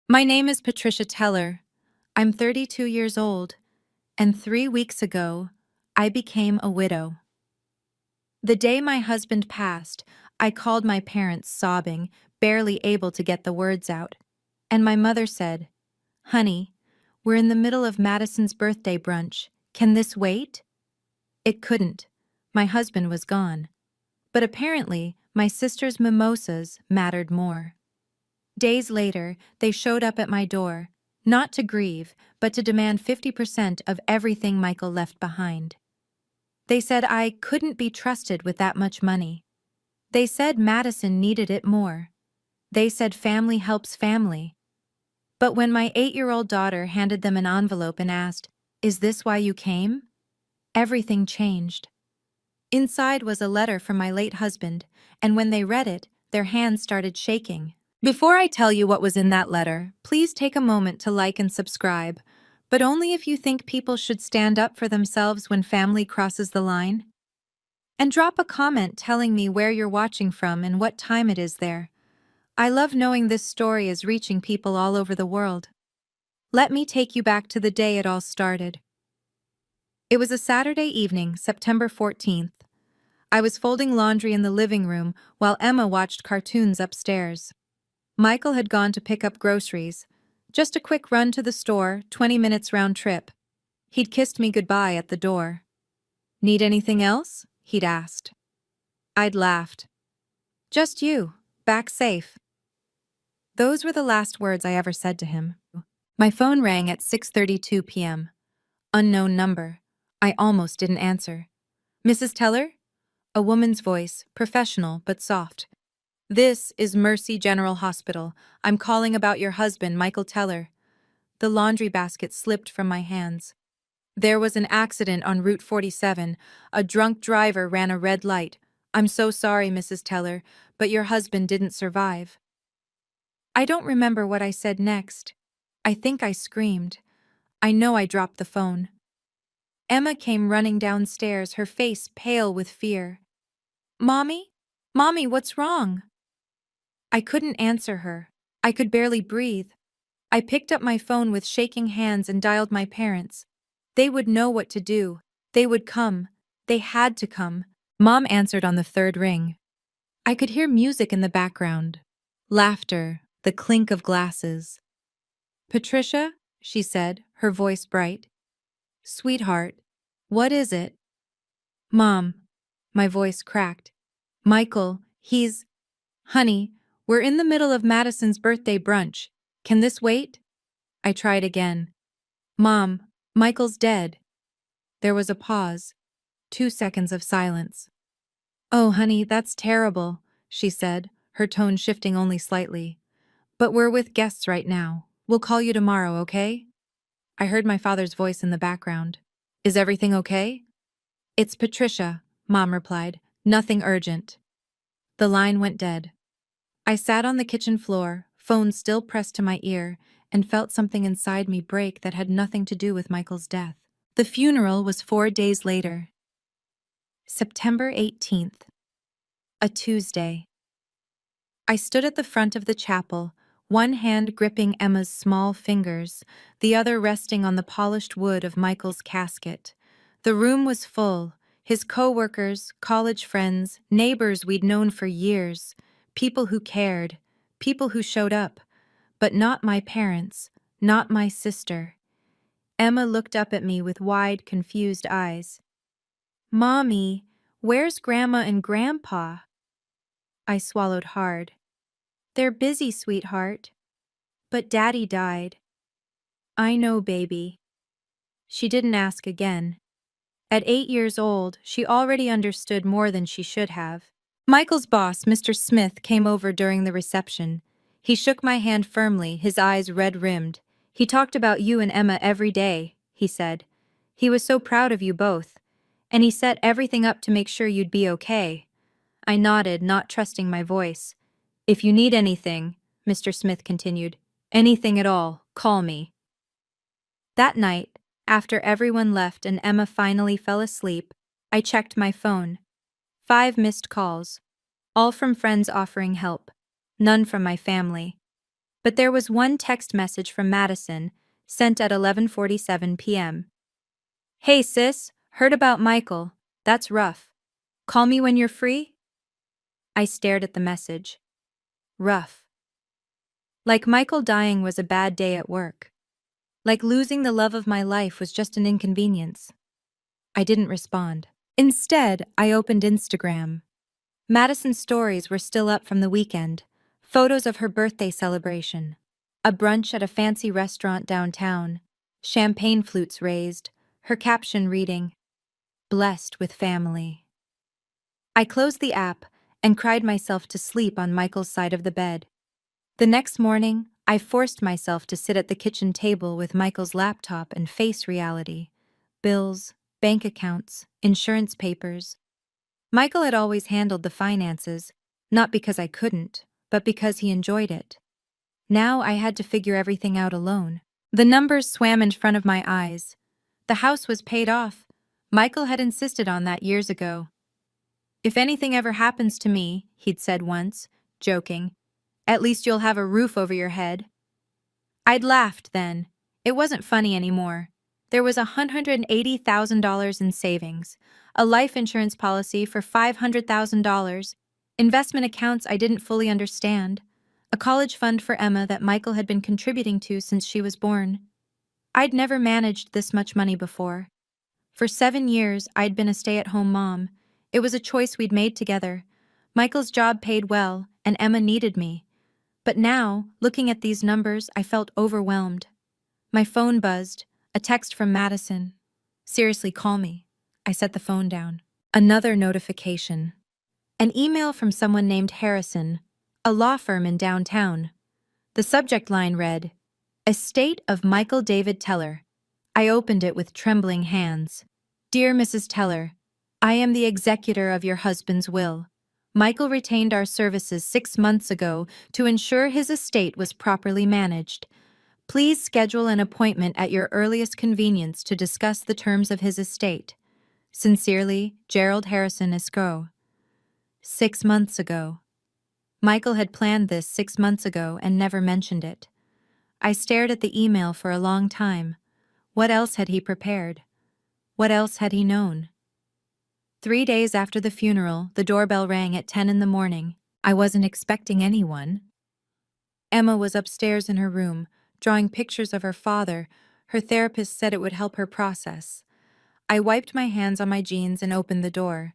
My name is Patricia Teller. I'm 32 years old, and 3 weeks ago, I became a widow. The day my husband passed, I called my parents sobbing, barely able to get the words out. And my mother said, "Honey, we're in the middle of Madison's birthday brunch. Can this wait?" It couldn't. My husband was gone. But apparently, my sister's mimosas mattered more. Days later, they showed up at my door, not to grieve, but to demand 50% of everything Michael left behind. They said I couldn't be trusted with that much money. They said Madison needed it more. They said family helps family. But when my 8-year-old daughter handed them an envelope and asked, "Is this why you came?" everything changed. Inside was a letter from my late husband, and when they read it, their hands started shaking. Before I tell you what was in that letter, please take a moment to like and subscribe, but only if you think people should stand up for themselves when family crosses the line. And drop a comment telling me where you're watching from and what time it is there. I love knowing this story is reaching people all over the world. Let me take you back to the day it all started. It was a Saturday evening, September 14th. I was folding laundry in the living room while Emma watched cartoons upstairs. Michael had gone to pick up groceries. Just a quick run to the store, 20 minutes round trip. He'd kissed me goodbye at the door. "Need anything else?" he'd asked. I'd laughed. "Just you, back safe." Those were the last words I ever said to him. My phone rang at 6:32 p.m. Unknown number. I almost didn't answer. "Mrs. Teller?" A woman's voice, professional but soft. "This is Mercy General Hospital. I'm calling about your husband, Michael Teller." The laundry basket slipped from my hands. "There was an accident on Route 47. A drunk driver ran a red light. I'm so sorry, Mrs. Teller, but your husband didn't survive." I don't remember what I said next. I think I screamed. I know I dropped the phone. Emma came running downstairs, her face pale with fear. "Mommy? Mommy, what's wrong?" I couldn't answer her. I could barely breathe. I picked up my phone with shaking hands and dialed my parents. They would know what to do. They would come. They had to come. Mom answered on the third ring. I could hear music in the background. Laughter, the clink of glasses. "Patricia," she said, her voice bright. "Sweetheart, what is it?" "Mom," my voice cracked. "Michael, he's... Honey, we're in the middle of Madison's birthday brunch. Can this wait?" I tried again. "Mom, Michael's dead." There was a pause. 2 seconds of silence. "Oh, honey, that's terrible," she said, her tone shifting only slightly. "But we're with guests right now. We'll call you tomorrow, okay?" I heard my father's voice in the background. "Is everything okay?" "It's Patricia," Mom replied. "Nothing urgent." The line went dead. I sat on the kitchen floor, phone still pressed to my ear, and felt something inside me break that had nothing to do with Michael's death. The funeral was 4 days later. September 18th. A Tuesday. I stood at the front of the chapel, one hand gripping Emma's small fingers, the other resting on the polished wood of Michael's casket. The room was full, his co-workers, college friends, neighbors we'd known for years, people who cared, people who showed up, but not my parents, not my sister. Emma looked up at me with wide, confused eyes. "Mommy, where's Grandma and Grandpa?" I swallowed hard. "They're busy, sweetheart. But Daddy died." "I know, baby." She didn't ask again. At 8 years old, she already understood more than she should have. Michael's boss, Mr. Smith, came over during the reception. He shook my hand firmly, his eyes red-rimmed. "He talked about you and Emma every day," he said. "He was so proud of you both. And he set everything up to make sure you'd be okay." I nodded, not trusting my voice. "If you need anything," Mr. Smith continued, "anything at all, call me." That night, after everyone left and Emma finally fell asleep, I checked my phone. 5 missed calls. All from friends offering help. None from my family. But there was one text message from Madison, sent at 11:47 p.m. "Hey sis, heard about Michael. That's rough. Call me when you're free?" I stared at the message. Rough. Like Michael dying was a bad day at work. Like losing the love of my life was just an inconvenience. I didn't respond. Instead, I opened Instagram. Madison's stories were still up from the weekend. Photos of her birthday celebration. A brunch at a fancy restaurant downtown. Champagne flutes raised. Her caption reading, "Blessed with family." I closed the app and cried myself to sleep on Michael's side of the bed. The next morning, I forced myself to sit at the kitchen table with Michael's laptop and face reality. Bills, bank accounts, insurance papers. Michael had always handled the finances, not because I couldn't, but because he enjoyed it. Now I had to figure everything out alone. The numbers swam in front of my eyes. The house was paid off. Michael had insisted on that years ago. "If anything ever happens to me," he'd said once, joking, "at least you'll have a roof over your head." I'd laughed then. It wasn't funny anymore. There was $180,000 in savings, a life insurance policy for $500,000, investment accounts I didn't fully understand, a college fund for Emma that Michael had been contributing to since she was born. I'd never managed this much money before. For 7 years, I'd been a stay-at-home mom. It was a choice we'd made together. Michael's job paid well, and Emma needed me. But now, looking at these numbers, I felt overwhelmed. My phone buzzed, a text from Madison. "Seriously, call me." I set the phone down. Another notification. An email from someone named Harrison, a law firm in downtown. The subject line read, "Estate of Michael David Teller." I opened it with trembling hands. "Dear Mrs. Teller, I am the executor of your husband's will. Michael retained our services 6 months ago to ensure his estate was properly managed. Please schedule an appointment at your earliest convenience to discuss the terms of his estate. Sincerely, Gerald Harrison Escrow." 6 months ago. Michael had planned this 6 months ago and never mentioned it. I stared at the email for a long time. What else had he prepared? What else had he known? 3 days after the funeral, the doorbell rang at 10 in the morning. I wasn't expecting anyone. Emma was upstairs in her room, drawing pictures of her father. Her therapist said it would help her process. I wiped my hands on my jeans and opened the door.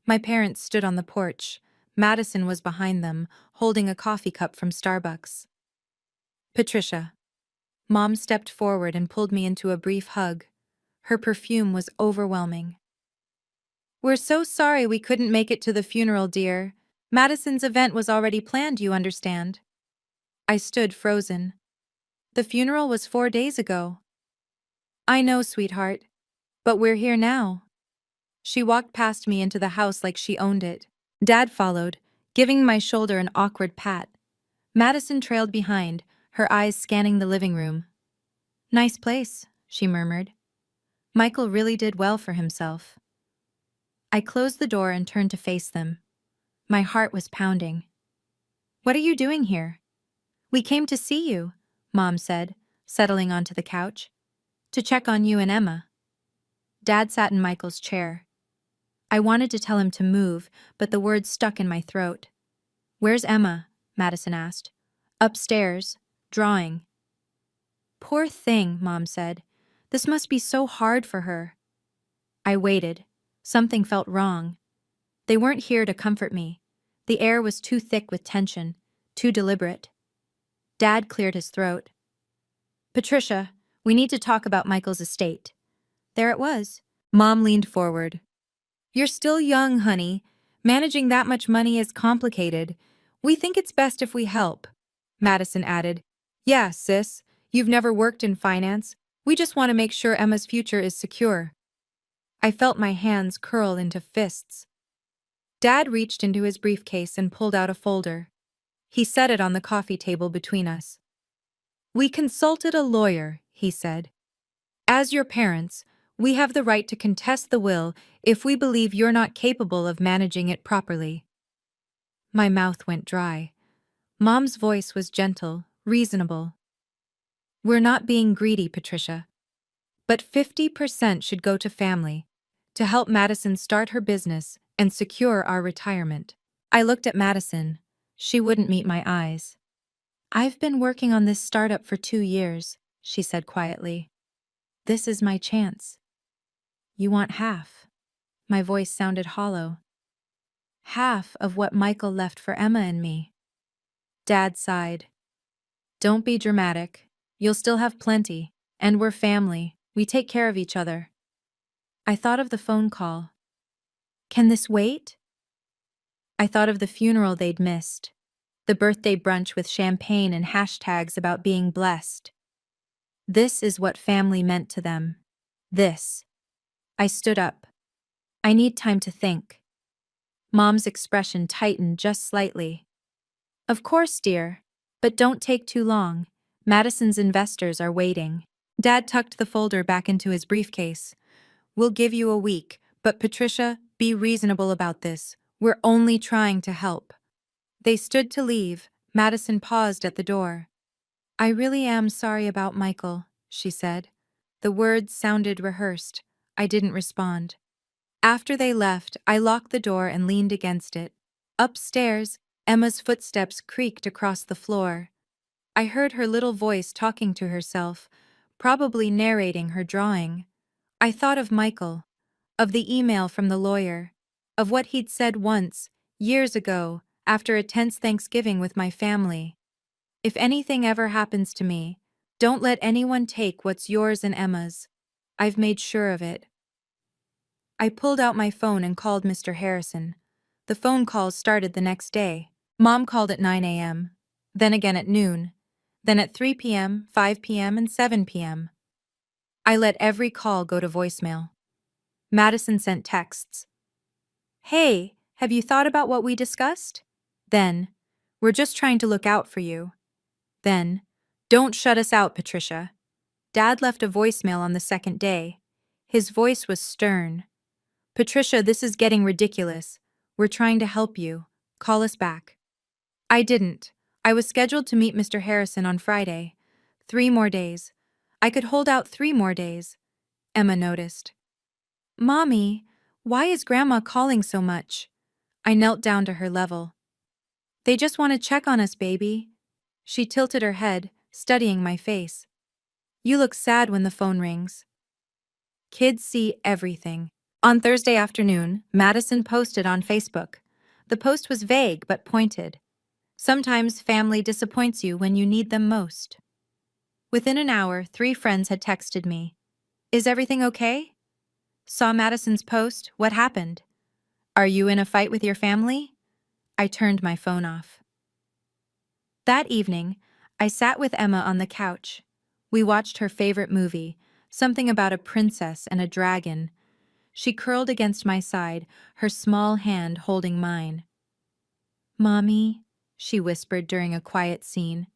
My parents stood on the porch. Madison was behind them, holding a coffee cup from Starbucks. "Patricia." Mom stepped forward and pulled me into a brief hug. Her perfume was overwhelming. "We're so sorry we couldn't make it to the funeral, dear. Madison's event was already planned, you understand." I stood frozen. "The funeral was 4 days ago." "I know, sweetheart. But we're here now." She walked past me into the house like she owned it. Dad followed, giving my shoulder an awkward pat. Madison trailed behind, her eyes scanning the living room. "Nice place," she murmured. Michael really did well for himself. I closed the door and turned to face them. My heart was pounding. "What are you doing here?" "We came to see you," Mom said, settling onto the couch. "To check on you and Emma." Dad sat in Michael's chair. I wanted to tell him to move, but the words stuck in my throat. "Where's Emma?" Madison asked. "Upstairs, drawing." "Poor thing," Mom said. "This must be so hard for her." I waited. Something felt wrong. They weren't here to comfort me. The air was too thick with tension, too deliberate. Dad cleared his throat. "Patricia, we need to talk about Michael's estate." There it was. Mom leaned forward. "You're still young, honey. Managing that much money is complicated. We think it's best if we help." Madison added, "Yeah, sis, you've never worked in finance. We just want to make sure Emma's future is secure." I felt my hands curl into fists. Dad reached into his briefcase and pulled out a folder. He set it on the coffee table between us. "We consulted a lawyer," he said. "As your parents, we have the right to contest the will if we believe you're not capable of managing it properly." My mouth went dry. Mom's voice was gentle, Reasonable. We're not being greedy, Patricia. But 50% should go to family, to help Madison start her business and secure our retirement. I looked at Madison. She wouldn't meet my eyes. I've been working on this startup for 2 years, she said quietly. This is my chance. You want half? My voice sounded hollow. Half of what Michael left for Emma and me. Dad sighed. Don't be dramatic. You'll still have plenty. And we're family. We take care of each other. I thought of the phone call. Can this wait? I thought of the funeral they'd missed. The birthday brunch with champagne and hashtags about being blessed. This is what family meant to them. This. I stood up. I need time to think. Mom's expression tightened just slightly. Of course, dear. But don't take too long. Madison's investors are waiting. Dad tucked the folder back into his briefcase. We'll give you a week, but Patricia, be reasonable about this. We're only trying to help. They stood to leave. Madison paused at the door. I really am sorry about Michael, she said. The words sounded rehearsed. I didn't respond. After they left, I locked the door and leaned against it. Upstairs, Emma's footsteps creaked across the floor. I heard her little voice talking to herself, probably narrating her drawing. I thought of Michael, of the email from the lawyer, of what he'd said once, years ago, after a tense Thanksgiving with my family. If anything ever happens to me, don't let anyone take what's yours and Emma's. I've made sure of it. I pulled out my phone and called Mr. Harrison. The phone calls started the next day. Mom called at 9 a.m., then again at noon, then at 3 p.m., 5 p.m., and 7 p.m. I let every call go to voicemail. Madison sent texts. Hey, have you thought about what we discussed? Then, we're just trying to look out for you. Then, don't shut us out, Patricia. Dad left a voicemail on the second day. His voice was stern. Patricia, this is getting ridiculous. We're trying to help you. Call us back. I didn't. I was scheduled to meet Mr. Harrison on Friday. 3 more days. I could hold out 3 more days. Emma noticed. Mommy, why is Grandma calling so much? I knelt down to her level. They just want to check on us, baby. She tilted her head, studying my face. You look sad when the phone rings. Kids see everything. On Thursday afternoon, Madison posted on Facebook. The post was vague but pointed. Sometimes family disappoints you when you need them most. Within an hour, 3 friends had texted me. Is everything okay? Saw Madison's post? What happened? Are you in a fight with your family? I turned my phone off. That evening, I sat with Emma on the couch. We watched her favorite movie, something about a princess and a dragon. She curled against my side, her small hand holding mine. Mommy, she whispered during a quiet scene.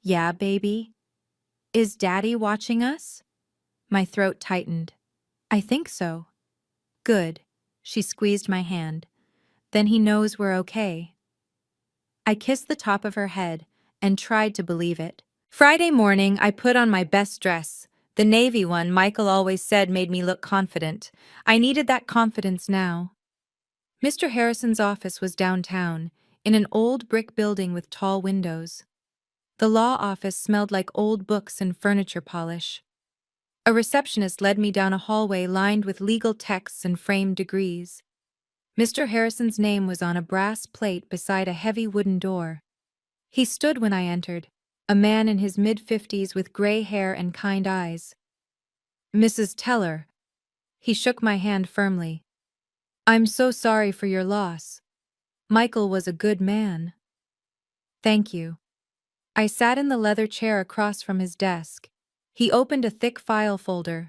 Yeah, baby? Is Daddy watching us? My throat tightened. I think so. Good. She squeezed my hand. Then he knows we're okay. I kissed the top of her head and tried to believe it. Friday morning, I put on my best dress. The navy one Michael always said made me look confident. I needed that confidence now. Mr. Harrison's office was downtown, in an old brick building with tall windows. The law office smelled like old books and furniture polish. A receptionist led me down a hallway lined with legal texts and framed degrees. Mr. Harrison's name was on a brass plate beside a heavy wooden door. He stood when I entered, a man in his mid-50s with gray hair and kind eyes. Mrs. Teller. He shook my hand firmly. I'm so sorry for your loss. Michael was a good man. Thank you. I sat in the leather chair across from his desk. He opened a thick file folder.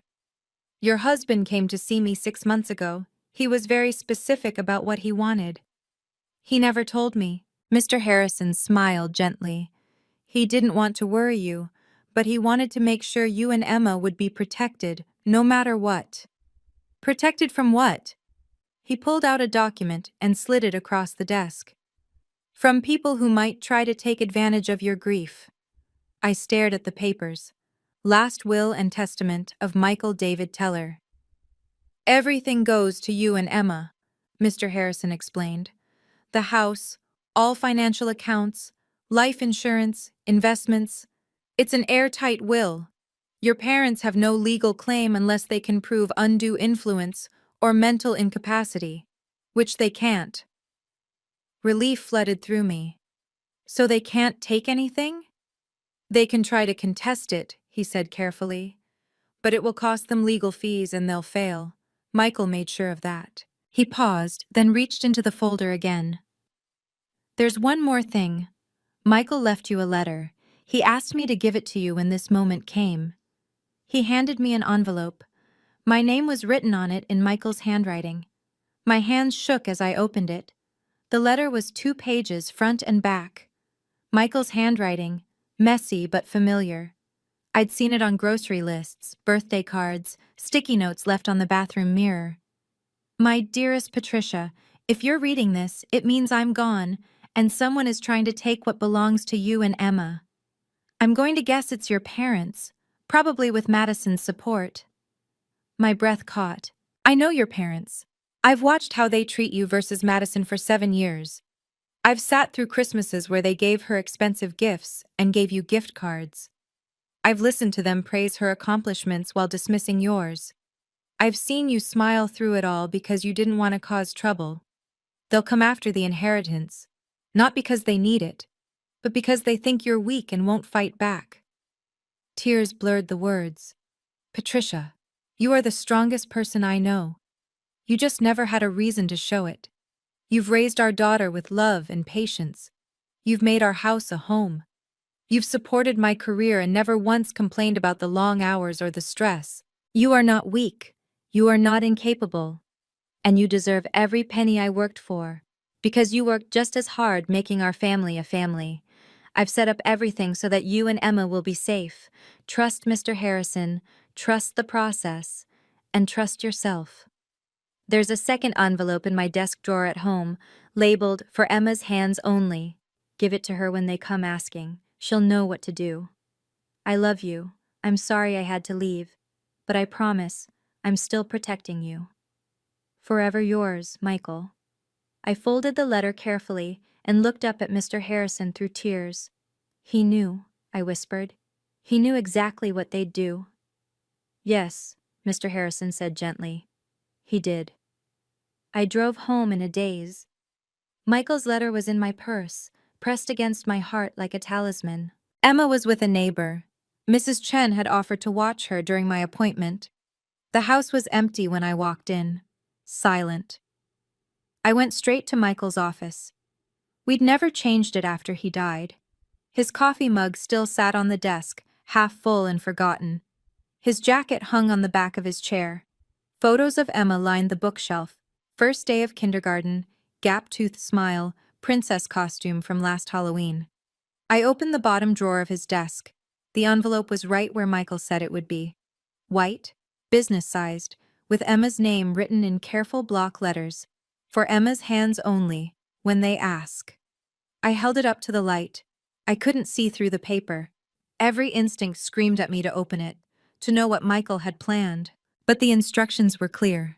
Your husband came to see me 6 months ago. He was very specific about what he wanted. He never told me. Mr. Harrison smiled gently. He didn't want to worry you, but he wanted to make sure you and Emma would be protected, no matter what. Protected from what? He pulled out a document and slid it across the desk. From people who might try to take advantage of your grief. I stared at the papers. Last will and testament of Michael David Teller. Everything goes to you and Emma, Mr. Harrison explained. The house, all financial accounts, life insurance, investments. It's an airtight will. Your parents have no legal claim unless they can prove undue influence or mental incapacity, which they can't. Relief flooded through me. So they can't take anything? They can try to contest it, he said carefully. But it will cost them legal fees and they'll fail. Michael made sure of that. He paused, then reached into the folder again. There's one more thing. Michael left you a letter. He asked me to give it to you when this moment came. He handed me an envelope. My name was written on it in Michael's handwriting. My hands shook as I opened it. The letter was 2 pages, front and back. Michael's handwriting, messy but familiar. I'd seen it on grocery lists, birthday cards, sticky notes left on the bathroom mirror. My dearest Patricia, if you're reading this, it means I'm gone, and someone is trying to take what belongs to you and Emma. I'm going to guess it's your parents, probably with Madison's support. My breath caught. I know your parents. I've watched how they treat you versus Madison for 7 years. I've sat through Christmases where they gave her expensive gifts and gave you gift cards. I've listened to them praise her accomplishments while dismissing yours. I've seen you smile through it all because you didn't want to cause trouble. They'll come after the inheritance, not because they need it, but because they think you're weak and won't fight back. Tears blurred the words. Patricia, you are the strongest person I know. You just never had a reason to show it. You've raised our daughter with love and patience. You've made our house a home. You've supported my career and never once complained about the long hours or the stress. You are not weak. You are not incapable. And you deserve every penny I worked for, because you worked just as hard making our family a family. I've set up everything so that you and Emma will be safe. Trust Mr. Harrison, trust the process, and trust yourself. There's a second envelope in my desk drawer at home, labeled for Emma's hands only. Give it to her when they come asking. She'll know what to do. I love you. I'm sorry I had to leave, but I promise I'm still protecting you. Forever yours, Michael. I folded the letter carefully and looked up at Mr. Harrison through tears. He knew, I whispered. He knew exactly what they'd do. Yes, Mr. Harrison said gently. He did. I drove home in a daze. Michael's letter was in my purse, pressed against my heart like a talisman. Emma was with a neighbor. Mrs. Chen had offered to watch her during my appointment. The house was empty when I walked in. Silent. I went straight to Michael's office. We'd never changed it after he died. His coffee mug still sat on the desk, half full and forgotten. His jacket hung on the back of his chair. Photos of Emma lined the bookshelf. First day of kindergarten, gap-toothed smile, princess costume from last Halloween. I opened the bottom drawer of his desk. The envelope was right where Michael said it would be. White, business-sized, with Emma's name written in careful block letters. For Emma's hands only, when they ask. I held it up to the light. I couldn't see through the paper. Every instinct screamed at me to open it, to know what Michael had planned. But the instructions were clear.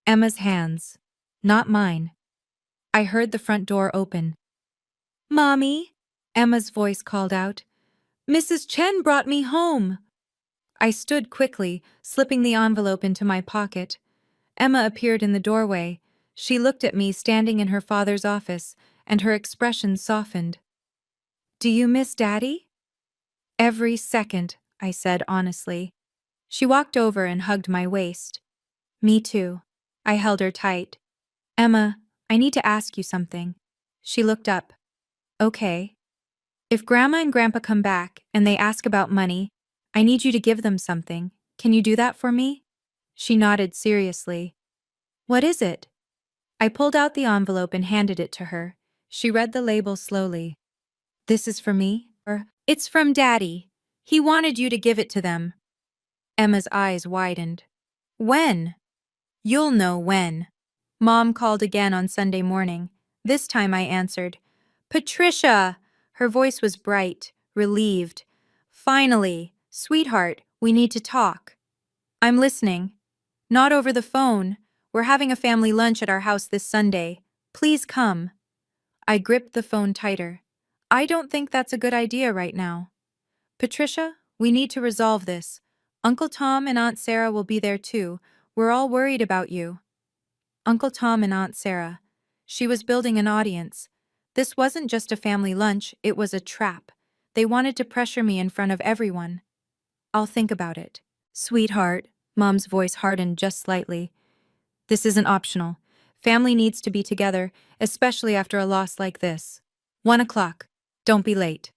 Emma's hands, not mine. I heard the front door open. Mommy, Emma's voice called out. Mrs. Chen brought me home. I stood quickly, slipping the envelope into my pocket. Emma appeared in the doorway. She looked at me standing in her father's office, and her expression softened. Do you miss Daddy? Every second, I said honestly. She walked over and hugged my waist. Me too. I held her tight. Emma, I need to ask you something. She looked up. Okay. If Grandma and Grandpa come back and they ask about money, I need you to give them something. Can you do that for me? She nodded seriously. What is it? I pulled out the envelope and handed it to her. She read the label slowly. This is for me? It's from Daddy. He wanted you to give it to them. Emma's eyes widened. When? You'll know when. Mom called again on Sunday morning. This time I answered. Patricia! Her voice was bright, relieved. Finally, sweetheart, we need to talk. I'm listening. Not over the phone. We're having a family lunch at our house this Sunday. Please come. I gripped the phone tighter. I don't think that's a good idea right now. Patricia, we need to resolve this. Uncle Tom and Aunt Sarah will be there too. We're all worried about you. Uncle Tom and Aunt Sarah. She was building an audience. This wasn't just a family lunch, it was a trap. They wanted to pressure me in front of everyone. I'll think about it. Sweetheart, Mom's voice hardened just slightly. This isn't optional. Family needs to be together, especially after a loss like this. 1 o'clock. Don't be late.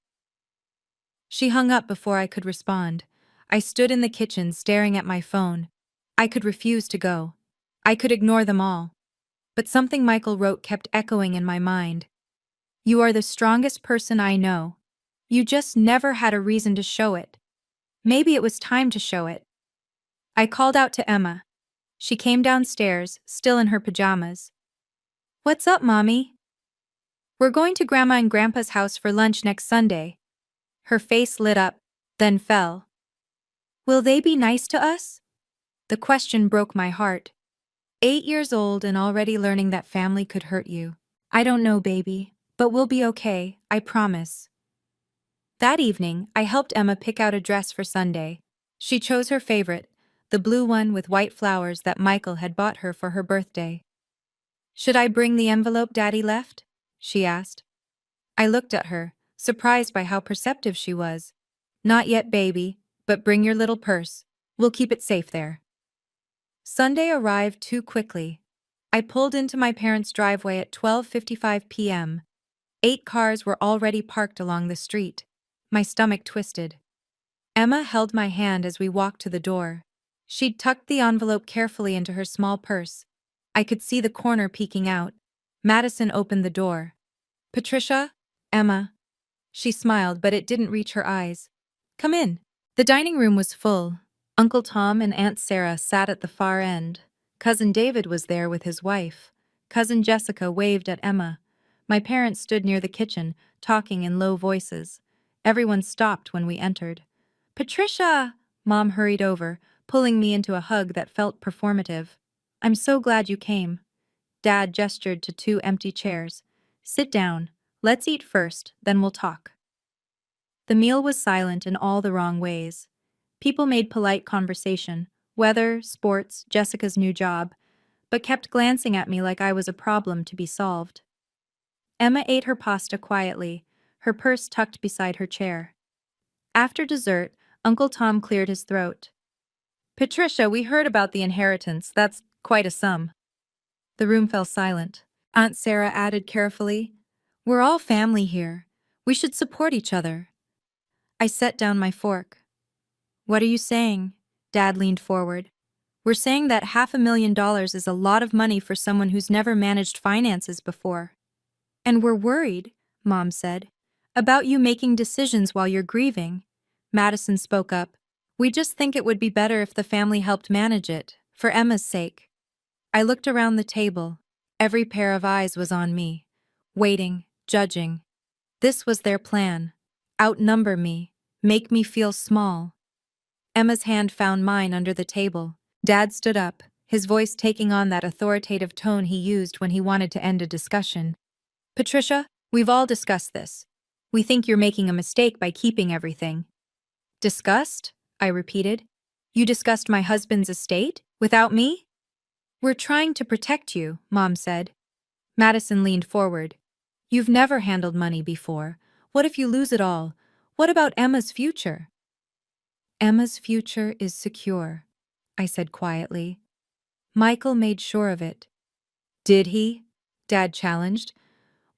She hung up before I could respond. I stood in the kitchen staring at my phone. I could refuse to go. I could ignore them all. But something Michael wrote kept echoing in my mind. You are the strongest person I know. You just never had a reason to show it. Maybe it was time to show it. I called out to Emma. She came downstairs, still in her pajamas. What's up, Mommy? We're going to Grandma and Grandpa's house for lunch next Sunday. Her face lit up, then fell. Will they be nice to us? The question broke my heart. 8 years old and already learning that family could hurt you. I don't know, baby, but we'll be okay, I promise. That evening, I helped Emma pick out a dress for Sunday. She chose her favorite, the blue one with white flowers that Michael had bought her for her birthday. Should I bring the envelope Daddy left? She asked. I looked at her, surprised by how perceptive she was. Not yet, baby, but bring your little purse. We'll keep it safe there. Sunday arrived too quickly. I pulled into my parents' driveway at 12:55 p.m. 8 cars were already parked along the street. My stomach twisted. Emma held my hand as we walked to the door. She'd tucked the envelope carefully into her small purse. I could see the corner peeking out. Madison opened the door. Patricia? Emma. She smiled, but it didn't reach her eyes. Come in. The dining room was full. Uncle Tom and Aunt Sarah sat at the far end. Cousin David was there with his wife. Cousin Jessica waved at Emma. My parents stood near the kitchen, talking in low voices. Everyone stopped when we entered. Patricia! Mom hurried over, pulling me into a hug that felt performative. I'm so glad you came. Dad gestured to 2 empty chairs. Sit down. Let's eat first, then we'll talk. The meal was silent in all the wrong ways. People made polite conversation, weather, sports, Jessica's new job, but kept glancing at me like I was a problem to be solved. Emma ate her pasta quietly, her purse tucked beside her chair. After dessert, Uncle Tom cleared his throat. Patricia, we heard about the inheritance. That's quite a sum. The room fell silent. Aunt Sarah added carefully, We're all family here. We should support each other. I set down my fork. What are you saying? Dad leaned forward. We're saying that $500,000 is a lot of money for someone who's never managed finances before. And we're worried, Mom said, about you making decisions while you're grieving. Madison spoke up. We just think it would be better if the family helped manage it, for Emma's sake. I looked around the table. Every pair of eyes was on me, waiting, judging. This was their plan. Outnumber me, make me feel small. Emma's hand found mine under the table. Dad stood up, his voice taking on that authoritative tone he used when he wanted to end a discussion. Patricia, we've all discussed this. We think you're making a mistake by keeping everything. Discussed? I repeated. You discussed my husband's estate? Without me? We're trying to protect you, Mom said. Madison leaned forward. You've never handled money before. What if you lose it all? What about Emma's future? Emma's future is secure, I said quietly. Michael made sure of it. Did he? Dad challenged.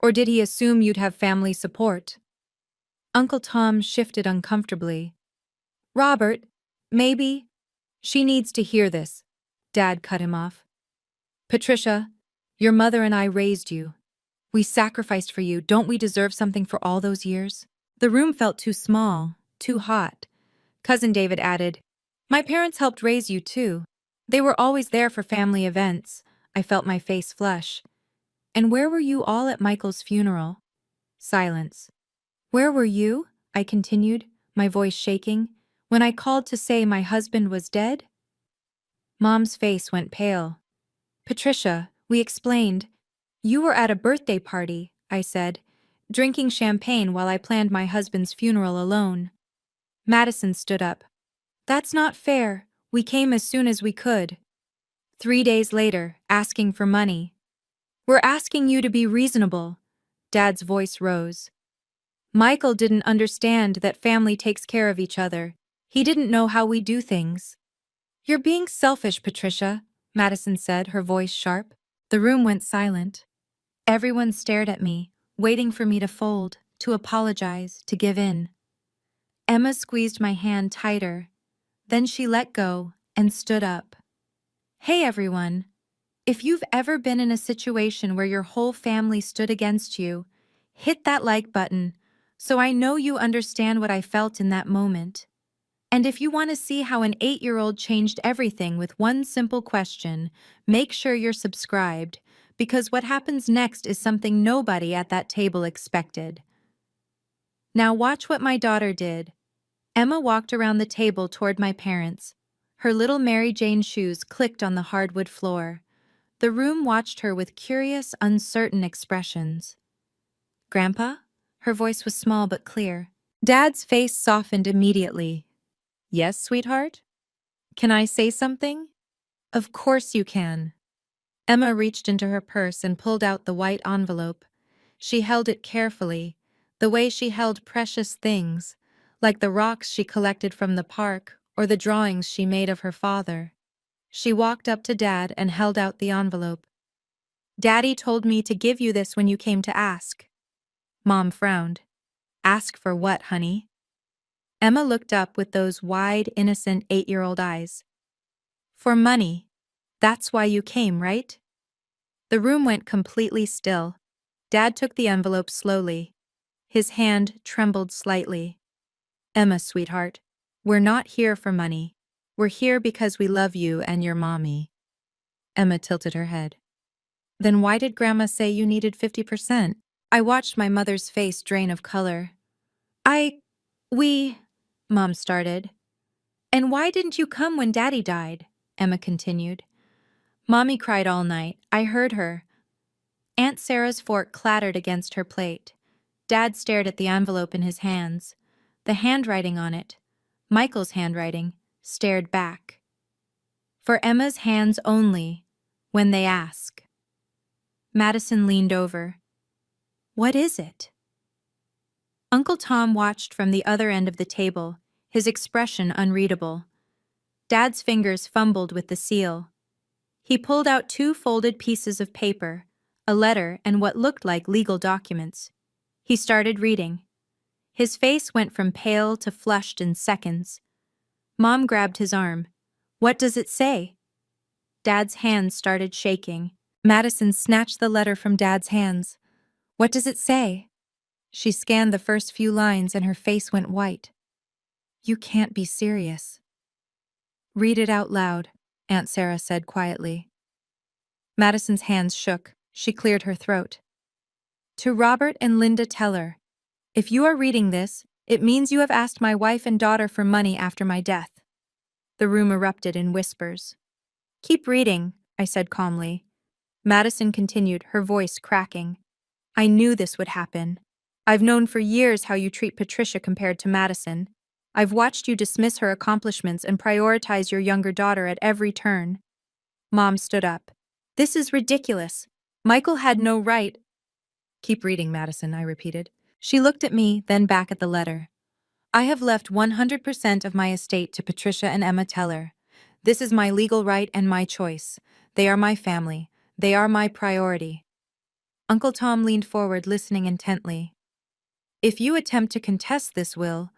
Or did he assume you'd have family support? Uncle Tom shifted uncomfortably. Robert, maybe. She needs to hear this. Dad cut him off. Patricia, your mother and I raised you. We sacrificed for you. Don't we deserve something for all those years? The room felt too small, too hot. Cousin David added, My parents helped raise you too. They were always there for family events. I felt my face flush. And where were you all at Michael's funeral? Silence. Where were you? I continued, my voice shaking, when I called to say my husband was dead? Mom's face went pale. Patricia, we explained. You were at a birthday party, I said, drinking champagne while I planned my husband's funeral alone. Madison stood up. That's not fair. We came as soon as we could. 3 days later, asking for money. We're asking you to be reasonable. Dad's voice rose. Michael didn't understand that family takes care of each other. He didn't know how we do things. You're being selfish, Patricia, Madison said, her voice sharp. The room went silent. Everyone stared at me, waiting for me to fold, to apologize, to give in. Emma squeezed my hand tighter. Then she let go and stood up. Hey everyone. If you've ever been in a situation where your whole family stood against you, hit that like button, so I know you understand what I felt in that moment. And if you want to see how an 8-year-old changed everything with one simple question, make sure you're subscribed, because what happens next is something nobody at that table expected. Now watch what my daughter did. Emma walked around the table toward my parents. Her little Mary Jane shoes clicked on the hardwood floor. The room watched her with curious, uncertain expressions. Grandpa? Her voice was small but clear. Dad's face softened immediately. Yes, sweetheart? Can I say something? Of course you can. Emma reached into her purse and pulled out the white envelope. She held it carefully, the way she held precious things, like the rocks she collected from the park or the drawings she made of her father. She walked up to Dad and held out the envelope. Daddy told me to give you this when you came to ask. Mom frowned. Ask for what, honey? Emma looked up with those wide, innocent 8-year-old eyes. For money. That's why you came, right? The room went completely still. Dad took the envelope slowly. His hand trembled slightly. Emma, sweetheart, we're not here for money. We're here because we love you and your mommy. Emma tilted her head. Then why did Grandma say you needed 50%? I watched my mother's face drain of color. Mom started. And why didn't you come when Daddy died? Emma continued. Mommy cried all night. I heard her. Aunt Sarah's fork clattered against her plate. Dad stared at the envelope in his hands. The handwriting on it, Michael's handwriting, stared back. For Emma's hands only, when they ask. Madison leaned over. What is it? Uncle Tom watched from the other end of the table, his expression unreadable. Dad's fingers fumbled with the seal. He pulled out 2 folded pieces of paper, a letter and what looked like legal documents. He started reading. His face went from pale to flushed in seconds. Mom grabbed his arm. What does it say? Dad's hands started shaking. Madison snatched the letter from Dad's hands. What does it say? She scanned the first few lines and her face went white. You can't be serious. Read it out loud, Aunt Sarah said quietly. Madison's hands shook. She cleared her throat. To Robert and Linda Teller, if you are reading this, it means you have asked my wife and daughter for money after my death. The room erupted in whispers. Keep reading, I said calmly. Madison continued, her voice cracking. I knew this would happen. I've known for years how you treat Patricia compared to Madison. I've watched you dismiss her accomplishments and prioritize your younger daughter at every turn. Mom stood up. This is ridiculous. Michael had no right. Keep reading, Madison, I repeated. She looked at me, then back at the letter. I have left 100% of my estate to Patricia and Emma Teller. This is my legal right and my choice. They are my family. They are my priority. Uncle Tom leaned forward, listening intently. If you attempt to contest this will...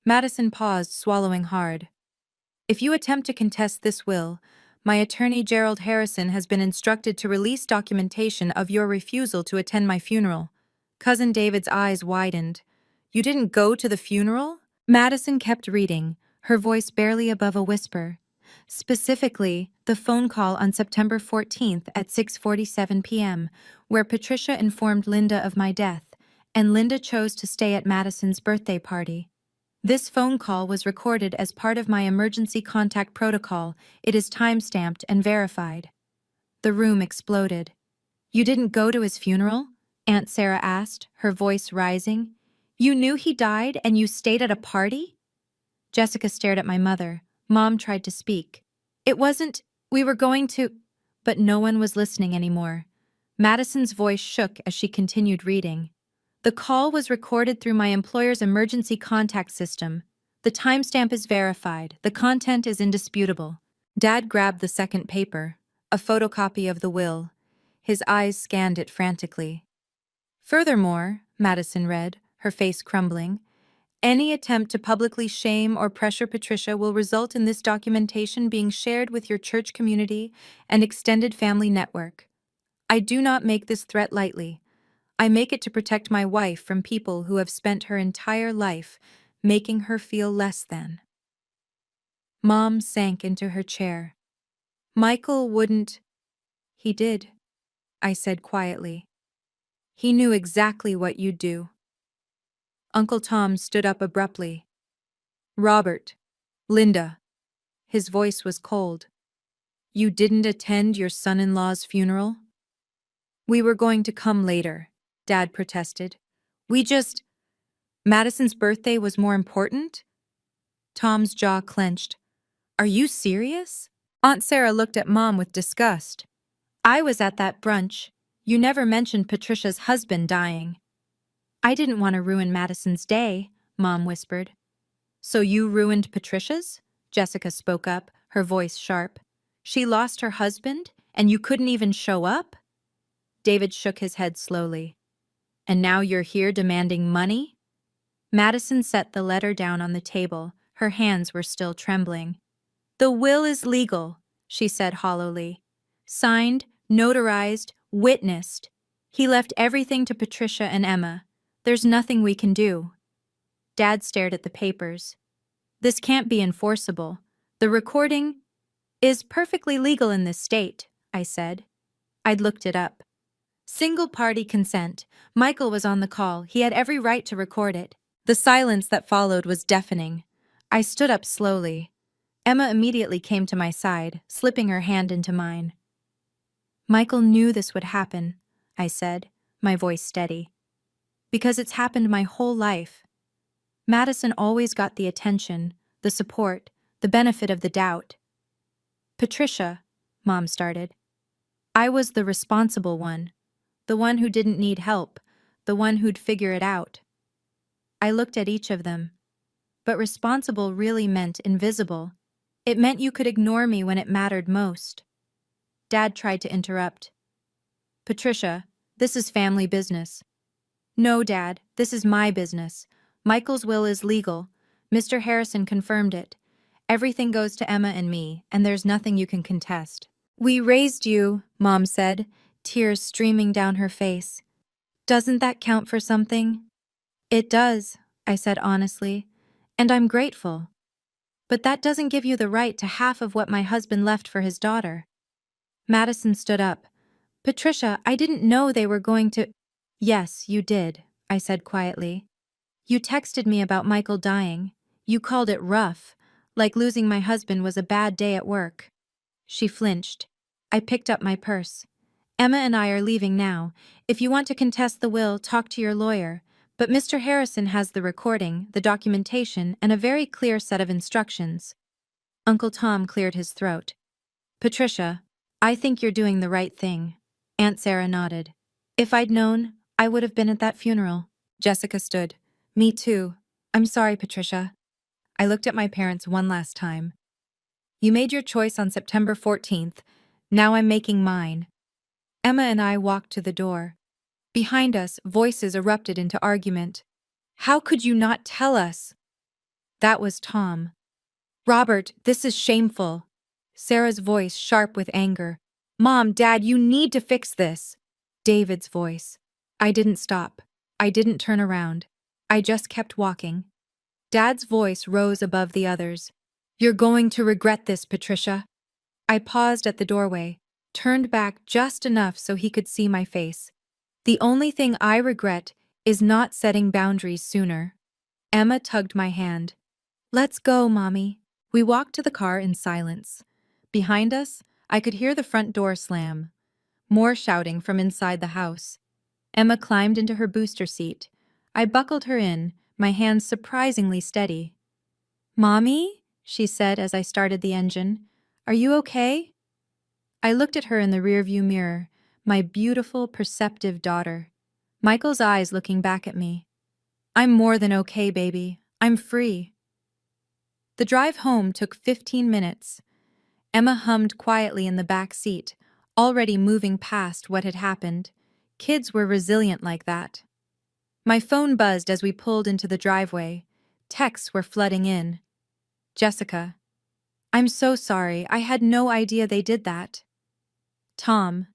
Madison paused, swallowing hard. If you attempt to contest this will, my attorney Gerald Harrison has been instructed to release documentation of your refusal to attend my funeral. Cousin David's eyes widened. You didn't go to the funeral? Madison kept reading, her voice barely above a whisper. Specifically, the phone call on September 14th at 6:47 p.m., where Patricia informed Linda of my death, and Linda chose to stay at Madison's birthday party. This phone call was recorded as part of my emergency contact protocol. It is time-stamped and verified. The room exploded. You didn't go to his funeral? Aunt Sarah asked, her voice rising. You knew he died and you stayed at a party? Jessica stared at my mother. Mom tried to speak. It wasn't, we were going to, but no one was listening anymore. Madison's voice shook as she continued reading. The call was recorded through my employer's emergency contact system. The timestamp is verified. The content is indisputable. Dad grabbed the second paper, a photocopy of the will. His eyes scanned it frantically. Furthermore, Madison read, her face crumbling, any attempt to publicly shame or pressure Patricia will result in this documentation being shared with your church community and extended family network. I do not make this threat lightly. I make it to protect my wife from people who have spent her entire life making her feel less than. Mom sank into her chair. Michael wouldn't. He did, I said quietly. He knew exactly what you'd do. Uncle Tom stood up abruptly. Robert, Linda. His voice was cold. You didn't attend your son-in-law's funeral? We were going to come later, Dad protested. Madison's birthday was more important? Tom's jaw clenched. Are you serious? Aunt Sarah looked at Mom with disgust. I was at that brunch. You never mentioned Patricia's husband dying. I didn't want to ruin Madison's day, Mom whispered. So you ruined Patricia's? Jessica spoke up, her voice sharp. She lost her husband, and you couldn't even show up? David shook his head slowly. And now you're here demanding money? Madison set the letter down on the table. Her hands were still trembling. The will is legal, she said hollowly. Signed, notarized, witnessed. He left everything to Patricia and Emma. There's nothing we can do. Dad stared at the papers. This can't be enforceable. The recording is perfectly legal in this state, I said. I'd looked it up. Single-party consent. Michael was on the call. He had every right to record it. The silence that followed was deafening. I stood up slowly. Emma immediately came to my side, slipping her hand into mine. Michael knew this would happen, I said, my voice steady. Because it's happened my whole life. Madison always got the attention, the support, the benefit of the doubt. Patricia, Mom started. I was the responsible one, the one who didn't need help, the one who'd figure it out. I looked at each of them. But responsible really meant invisible. It meant you could ignore me when it mattered most. Dad tried to interrupt. Patricia, this is family business. No, Dad, this is my business. Michael's will is legal. Mr. Harrison confirmed it. Everything goes to Emma and me, and there's nothing you can contest. We raised you, Mom said, tears streaming down her face. Doesn't that count for something? It does, I said honestly, and I'm grateful. But that doesn't give you the right to half of what my husband left for his daughter. Madison stood up. Patricia, I didn't know they were going to— Yes, you did, I said quietly. You texted me about Michael dying. You called it rough, like losing my husband was a bad day at work. She flinched. I picked up my purse. Emma and I are leaving now. If you want to contest the will, talk to your lawyer. But Mr. Harrison has the recording, the documentation, and a very clear set of instructions. Uncle Tom cleared his throat. Patricia, I think you're doing the right thing. Aunt Sarah nodded. If I'd known, I would have been at that funeral. Jessica stood. Me too. I'm sorry, Patricia. I looked at my parents one last time. You made your choice on September 14th. Now I'm making mine. Emma and I walked to the door. Behind us, voices erupted into argument. How could you not tell us? That was Tom. Robert, this is shameful. Sarah's voice sharp with anger. Mom, Dad, you need to fix this. David's voice. I didn't stop. I didn't turn around. I just kept walking. Dad's voice rose above the others. You're going to regret this, Patricia. I paused at the doorway, turned back just enough so he could see my face. The only thing I regret is not setting boundaries sooner. Emma tugged my hand. Let's go, Mommy. We walked to the car in silence. Behind us, I could hear the front door slam. More shouting from inside the house. Emma climbed into her booster seat. I buckled her in, my hands surprisingly steady. Mommy? She said as I started the engine. Are you okay? I looked at her in the rearview mirror, my beautiful, perceptive daughter. Michael's eyes looking back at me. I'm more than okay, baby. I'm free. The drive home took 15 minutes. Emma hummed quietly in the back seat, already moving past what had happened. Kids were resilient like that. My phone buzzed as we pulled into the driveway. Texts were flooding in. Jessica. I'm so sorry. I had no idea they did that. Tom.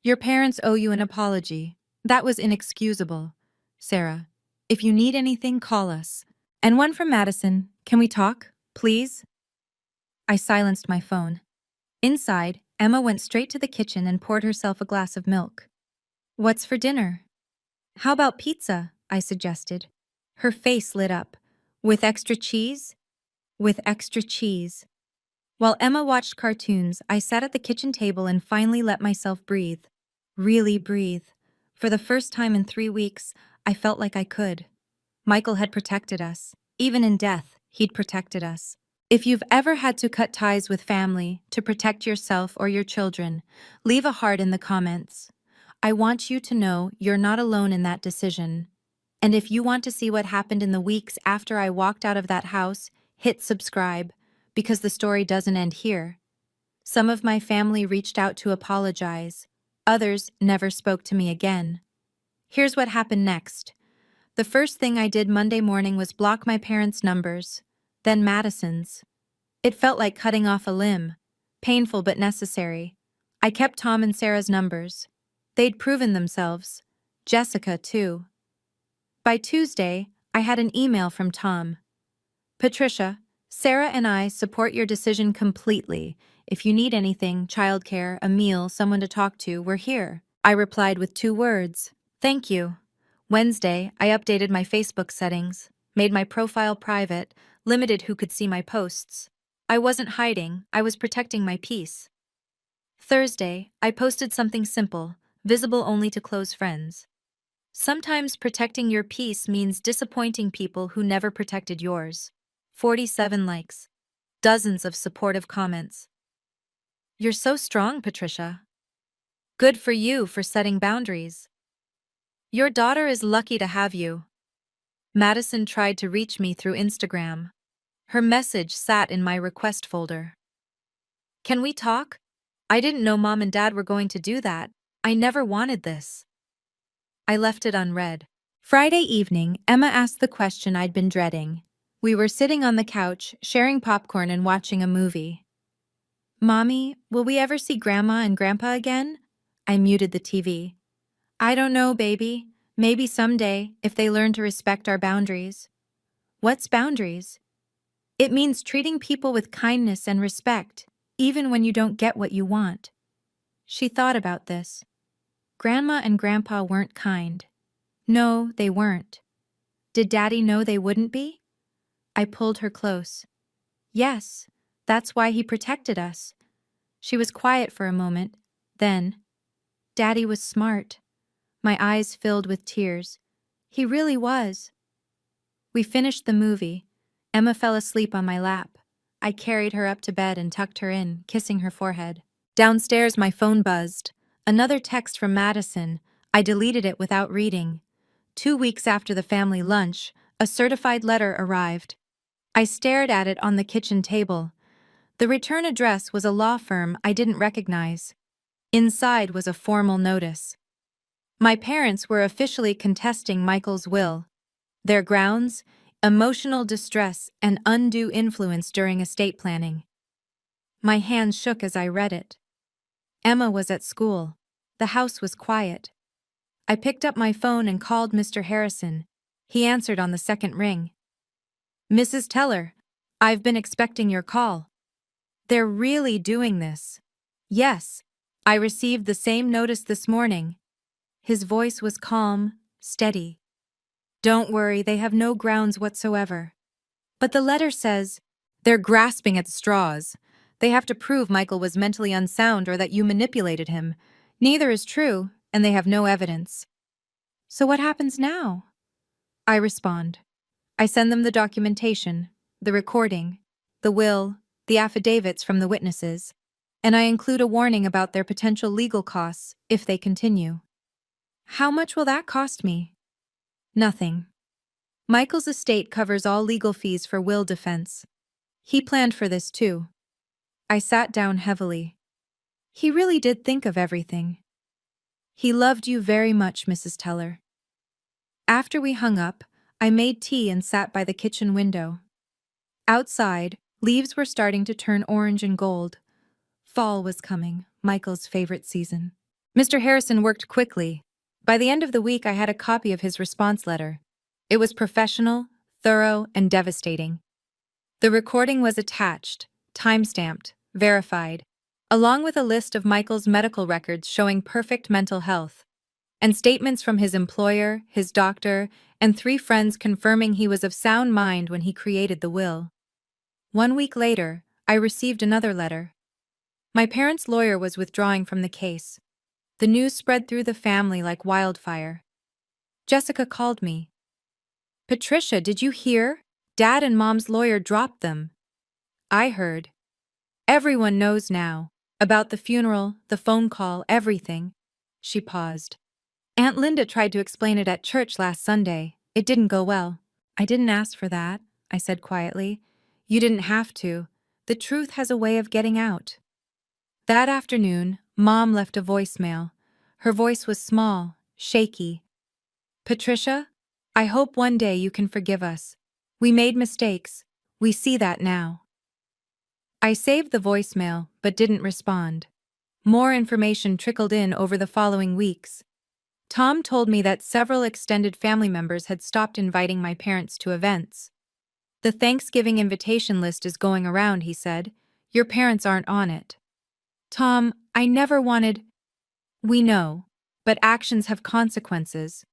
Your parents owe you an apology. That was inexcusable. Sarah. If you need anything, call us. And one from Madison. Can we talk, please? I silenced my phone. Inside, Emma went straight to the kitchen and poured herself a glass of milk. What's for dinner? How about pizza? I suggested. Her face lit up. With extra cheese? With extra cheese. While Emma watched cartoons, I sat at the kitchen table and finally let myself breathe. Really breathe. For the first time in 3 weeks, I felt like I could. Michael had protected us. Even in death, he'd protected us. If you've ever had to cut ties with family to protect yourself or your children, leave a heart in the comments. I want you to know you're not alone in that decision. And if you want to see what happened in the weeks after I walked out of that house, hit subscribe, because the story doesn't end here. Some of my family reached out to apologize. Others never spoke to me again. Here's what happened next. The first thing I did Monday morning was block my parents' numbers, then Madison's. It felt like cutting off a limb. Painful but necessary. I kept Tom and Sarah's numbers. They'd proven themselves. Jessica, too. By Tuesday, I had an email from Tom. Patricia, Sarah and I support your decision completely. If you need anything, childcare, a meal, someone to talk to, we're here. I replied with 2 words. Thank you. Wednesday, I updated my Facebook settings, made my profile private, limited who could see my posts. I wasn't hiding, I was protecting my peace. Thursday, I posted something simple, visible only to close friends. Sometimes protecting your peace means disappointing people who never protected yours. 47 likes. Dozens of supportive comments. You're so strong, Patricia. Good for you for setting boundaries. Your daughter is lucky to have you. Madison tried to reach me through Instagram. Her message sat in my request folder. Can we talk? I didn't know Mom and Dad were going to do that. I never wanted this. I left it unread. Friday evening, Emma asked the question I'd been dreading. We were sitting on the couch, sharing popcorn and watching a movie. Mommy, will we ever see Grandma and Grandpa again? I muted the TV. I don't know, baby. Maybe someday, if they learn to respect our boundaries. What's boundaries? It means treating people with kindness and respect, even when you don't get what you want. She thought about this. Grandma and Grandpa weren't kind. No, they weren't. Did Daddy know they wouldn't be? I pulled her close. Yes, that's why he protected us. She was quiet for a moment. Then, Daddy was smart. My eyes filled with tears. He really was. We finished the movie. Emma fell asleep on my lap. I carried her up to bed and tucked her in, kissing her forehead. Downstairs, my phone buzzed. Another text from Madison. I deleted it without reading. 2 weeks after the family lunch, a certified letter arrived. I stared at it on the kitchen table. The return address was a law firm I didn't recognize. Inside was a formal notice. My parents were officially contesting Michael's will. Their grounds: emotional distress and undue influence during estate planning. My hands shook as I read it. Emma was at school. The house was quiet. I picked up my phone and called Mr. Harrison. He answered on the second ring. Mrs. Teller, I've been expecting your call. They're really doing this. Yes, I received the same notice this morning. His voice was calm, steady. Don't worry, they have no grounds whatsoever. But the letter says they're grasping at straws. They have to prove Michael was mentally unsound or that you manipulated him. Neither is true, and they have no evidence. So what happens now? I respond. I send them the documentation, the recording, the will, the affidavits from the witnesses, and I include a warning about their potential legal costs if they continue. How much will that cost me? Nothing. Michael's estate covers all legal fees for will defense. He planned for this too. I sat down heavily. He really did think of everything. He loved you very much, Mrs. Teller. After we hung up, I made tea and sat by the kitchen window. Outside, leaves were starting to turn orange and gold. Fall was coming, Michael's favorite season. Mr. Harrison worked quickly. By the end of the week, I had a copy of his response letter. It was professional, thorough, and devastating. The recording was attached, time-stamped, verified, along with a list of Michael's medical records showing perfect mental health, and statements from his employer, his doctor, and 3 friends confirming he was of sound mind when he created the will. 1 week later, I received another letter. My parents' lawyer was withdrawing from the case. The news spread through the family like wildfire. Jessica called me. "Patricia, did you hear? Dad and Mom's lawyer dropped them." I heard. Everyone knows now. About the funeral, the phone call, everything. She paused. Aunt Linda tried to explain it at church last Sunday. It didn't go well. "I didn't ask for that," I said quietly. "You didn't have to. The truth has a way of getting out." That afternoon, Mom left a voicemail. Her voice was small, shaky. "Patricia, I hope one day you can forgive us. We made mistakes. We see that now." I saved the voicemail, but didn't respond. More information trickled in over the following weeks. Tom told me that several extended family members had stopped inviting my parents to events. "The Thanksgiving invitation list is going around," he said. "Your parents aren't on it." "Tom, I never wanted—" "We know, but actions have consequences.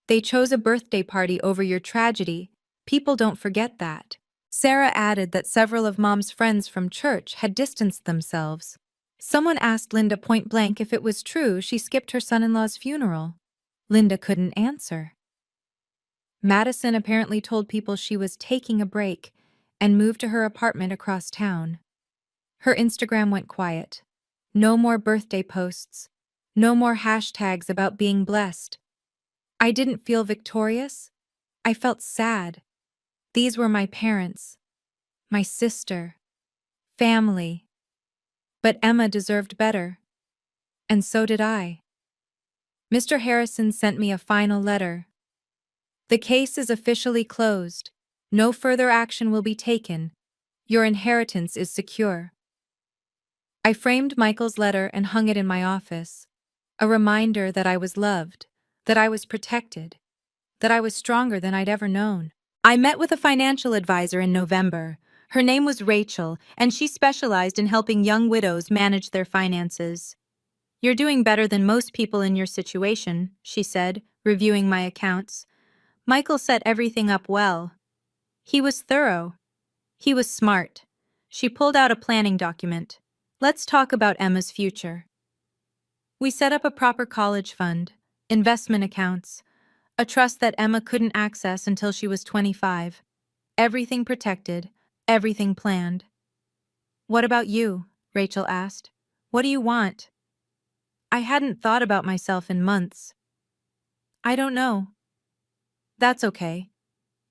They chose a birthday party over your tragedy. People don't forget that." Sarah added that several of Mom's friends from church had distanced themselves. Someone asked Linda point blank if it was true she skipped her son-in-law's funeral. Linda couldn't answer. Madison apparently told people she was taking a break and moved to her apartment across town. Her Instagram went quiet. No more birthday posts. No more hashtags about being blessed. I didn't feel victorious. I felt sad. These were my parents, my sister, family. But Emma deserved better. And so did I. Mr. Harrison sent me a final letter. "The case is officially closed. No further action will be taken. Your inheritance is secure." I framed Michael's letter and hung it in my office. A reminder that I was loved, that I was protected, that I was stronger than I'd ever known. I met with a financial advisor in November. Her name was Rachel, and she specialized in helping young widows manage their finances. "You're doing better than most people in your situation," she said, reviewing my accounts. "Michael set everything up well. He was thorough. He was smart." She pulled out a planning document. "Let's talk about Emma's future." We set up a proper college fund, investment accounts, a trust that Emma couldn't access until she was 25. Everything protected, everything planned. "What about you?" Rachel asked. "What do you want?" I hadn't thought about myself in months. "I don't know." "That's okay.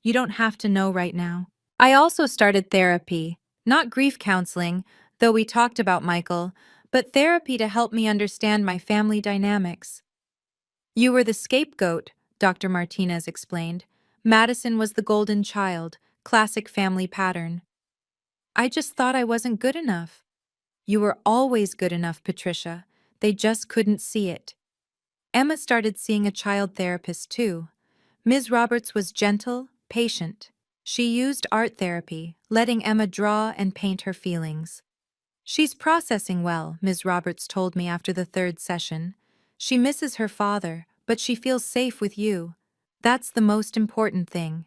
You don't have to know right now." I also started therapy, not grief counseling, though we talked about Michael, but therapy to help me understand my family dynamics. "You were the scapegoat," Dr. Martinez explained. "Madison was the golden child, classic family pattern." "I just thought I wasn't good enough." "You were always good enough, Patricia. They just couldn't see it." Emma started seeing a child therapist too. Ms. Roberts was gentle, patient. She used art therapy, letting Emma draw and paint her feelings. "She's processing well," Ms. Roberts told me after the 3rd session. "She misses her father, but she feels safe with you. That's the most important thing.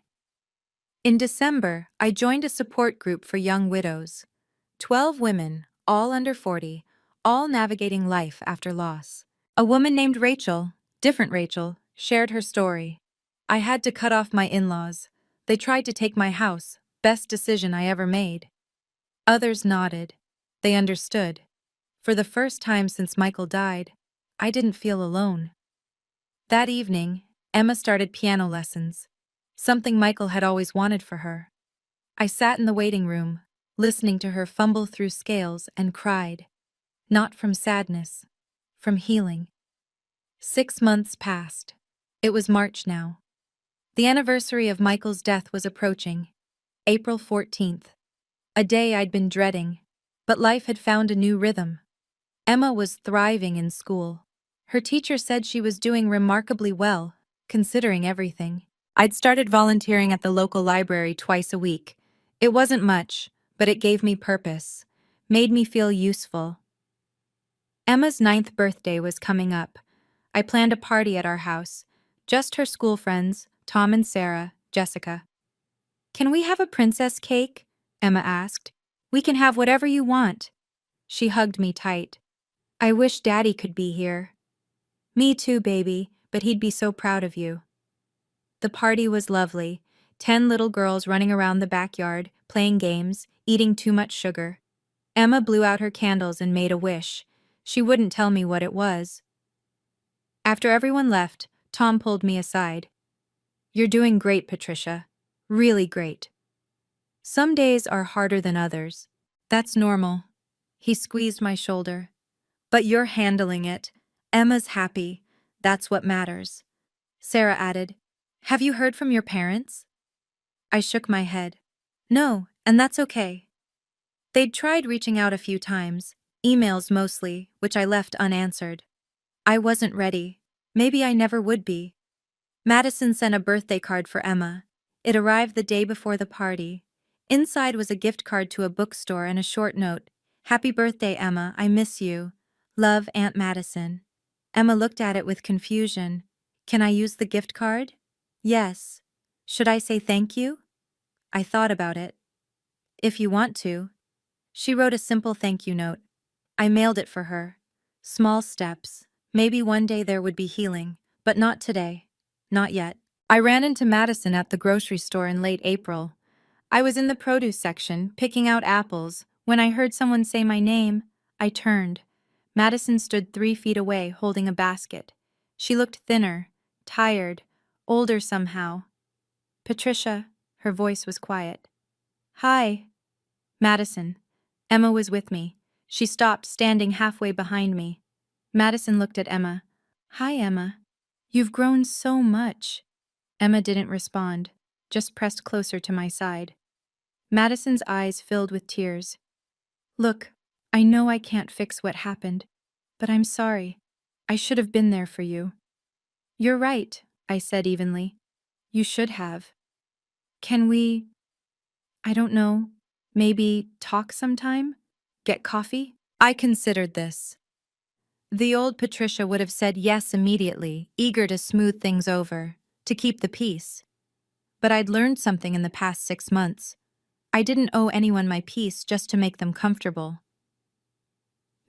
In December, I joined a support group for young widows. 12 women, all under 40, all navigating life after loss. A woman named Rachel, different Rachel, shared her story. I had to cut off my in-laws. They tried to take my house, best decision I ever made. Others nodded. They understood. For the first time since Michael died, I didn't feel alone. That evening, Emma started piano lessons, something Michael had always wanted for her. I sat in the waiting room, listening to her fumble through scales and cried. Not from sadness, from healing. 6 months passed. It was March now. The anniversary of Michael's death was approaching, April 14th. A day I'd been dreading, but life had found a new rhythm. Emma was thriving in school. Her teacher said she was doing remarkably well, considering everything. I'd started volunteering at the local library twice a week. It wasn't much, but it gave me purpose, made me feel useful. Emma's 9th birthday was coming up. I planned a party at our house, just her school friends, Tom and Sarah, Jessica. "Can we have a princess cake?" Emma asked. "We can have whatever you want." She hugged me tight. "I wish Daddy could be here." "Me too, baby, but he'd be so proud of you." The party was lovely. 10 little girls running around the backyard, playing games, eating too much sugar. Emma blew out her candles and made a wish. She wouldn't tell me what it was. After everyone left, Tom pulled me aside. "You're doing great, Patricia. Really great. Some days are harder than others. That's normal." He squeezed my shoulder. "But you're handling it. Emma's happy. That's what matters." Sarah added, "Have you heard from your parents?" I shook my head. "No, and that's okay." They'd tried reaching out a few times, emails mostly, which I left unanswered. I wasn't ready. Maybe I never would be. Madison sent a birthday card for Emma. It arrived the day before the party. Inside was a gift card to a bookstore and a short note. "Happy birthday, Emma. I miss you. Love, Aunt Madison." Emma looked at it with confusion. "Can I use the gift card?" "Yes." "Should I say thank you?" I thought about it. "If you want to." She wrote a simple thank you note. I mailed it for her. Small steps. Maybe one day there would be healing, but not today. Not yet. I ran into Madison at the grocery store in late April. I was in the produce section, picking out apples, when I heard someone say my name. I turned. Madison stood 3 feet away, holding a basket. She looked thinner, tired, older somehow. "Patricia," her voice was quiet. "Hi." "Madison." Emma was with me. She stopped, standing halfway behind me. Madison looked at Emma. "Hi, Emma. You've grown so much." Emma didn't respond, just pressed closer to my side. Madison's eyes filled with tears. "Look, I know I can't fix what happened, but I'm sorry. I should have been there for you." "You're right," I said evenly. "You should have. Can we, I don't know, maybe talk sometime? Get coffee?" I considered this. The old Patricia would have said yes immediately, eager to smooth things over, to keep the peace. But I'd learned something in the past 6 months. I didn't owe anyone my peace just to make them comfortable.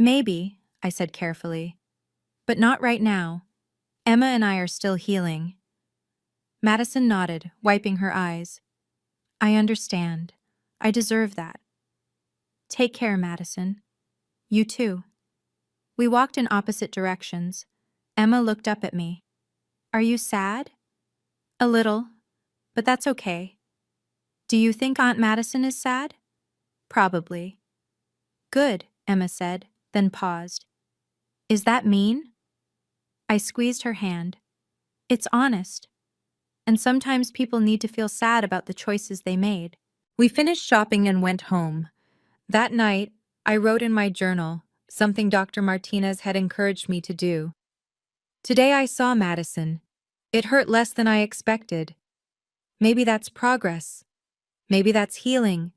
"Maybe," I said carefully, "but not right now. Emma and I are still healing." Madison nodded, wiping her eyes. "I understand. I deserve that." "Take care, Madison. You too." We walked in opposite directions. Emma looked up at me. "Are you sad?" "A little, but that's okay." "Do you think Aunt Madison is sad?" "Probably." "Good," Emma said, then paused. "Is that mean?" I squeezed her hand. "It's honest. And sometimes people need to feel sad about the choices they made." We finished shopping and went home. That night, I wrote in my journal, something Dr. Martinez had encouraged me to do. Today I saw Madison. It hurt less than I expected. Maybe that's progress. Maybe that's healing.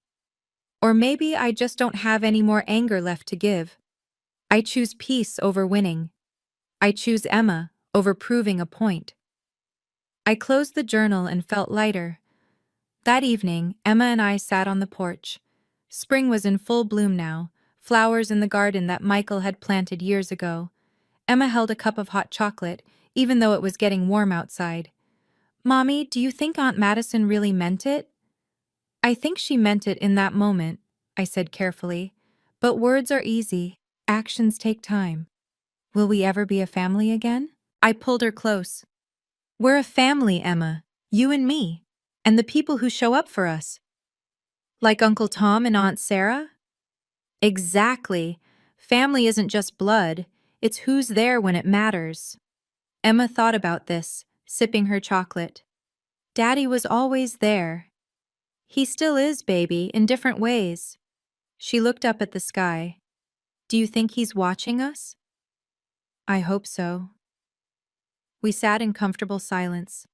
Or maybe I just don't have any more anger left to give. I choose peace over winning. I choose Emma over proving a point. I closed the journal and felt lighter. That evening, Emma and I sat on the porch. Spring was in full bloom now, flowers in the garden that Michael had planted years ago. Emma held a cup of hot chocolate, even though it was getting warm outside. "Mommy, do you think Aunt Madison really meant it?" "I think she meant it in that moment," I said carefully. "But words are easy, actions take time. Will we ever be a family again?" I pulled her close. "We're a family, Emma. You and me. And the people who show up for us." "Like Uncle Tom and Aunt Sarah?" "Exactly. Family isn't just blood, it's who's there when it matters." Emma thought about this, sipping her chocolate. "Daddy was always there. He still is, baby, in different ways." She looked up at the sky. "Do you think he's watching us?" "I hope so." We sat in comfortable silence.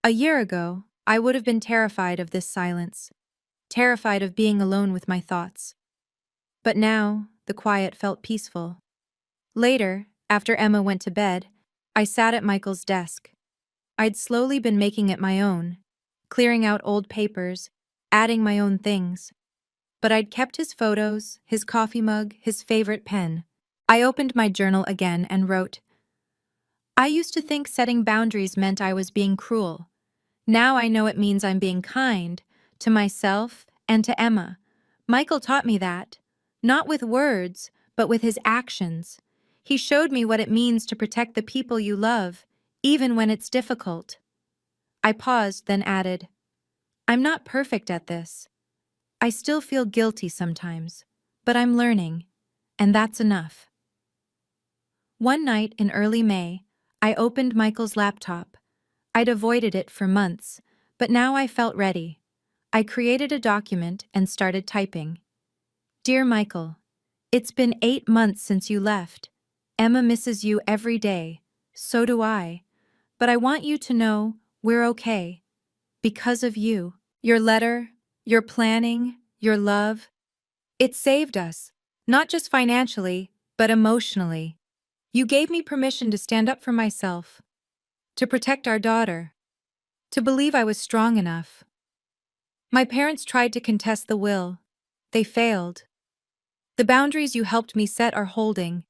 A year ago, I would have been terrified of this silence, terrified of being alone with my thoughts. But now, the quiet felt peaceful. Later, after Emma went to bed, I sat at Michael's desk. I'd slowly been making it my own, clearing out old papers, adding my own things. But I'd kept his photos, his coffee mug, his favorite pen. I opened my journal again and wrote, "I used to think setting boundaries meant I was being cruel. Now I know it means I'm being kind, to myself and to Emma. Michael taught me that, not with words, but with his actions. He showed me what it means to protect the people you love, even when it's difficult." I paused, then added, "I'm not perfect at this. I still feel guilty sometimes, but I'm learning, and that's enough." One night in early May, I opened Michael's laptop. I'd avoided it for months, but now I felt ready. I created a document and started typing. "Dear Michael, it's been 8 months since you left. Emma misses you every day. So do I. But I want you to know we're okay. Because of you. Your letter, your planning, your love. It saved us. Not just financially, but emotionally. You gave me permission to stand up for myself, to protect our daughter, to believe I was strong enough. My parents tried to contest the will. They failed. The boundaries you helped me set are holding.